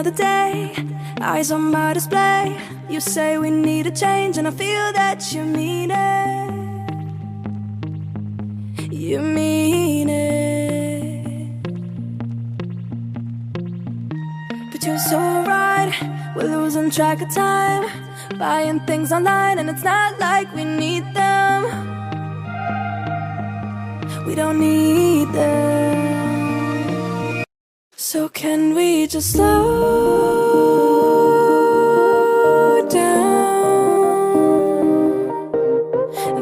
another day, eyes on my display. You say we need a change, and I feel that you mean it. You mean it. But you're so right, we're losing track of time, buying things online and it's not like we need them. We don't need them. So can we just slow down?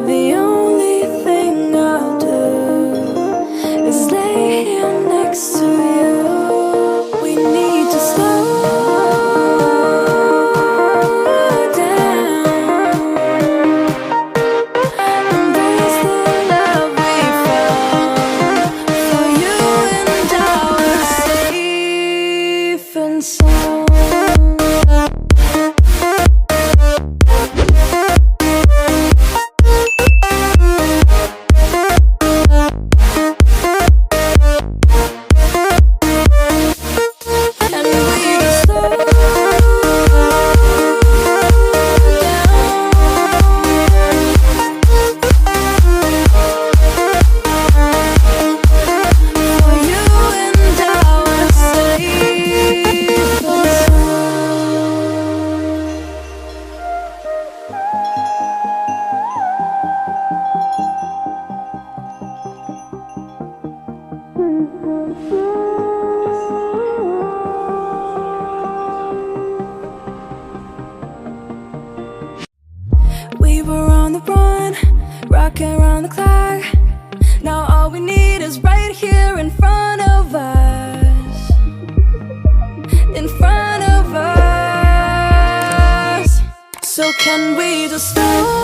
The only thing I'll do is lay here next to you. We need to slow down. Embrace the love we found. For you and I were safe and sound. We were on the run, rocking around the clock. Now all we need is right here in front of us. In front of us. So can we just stop?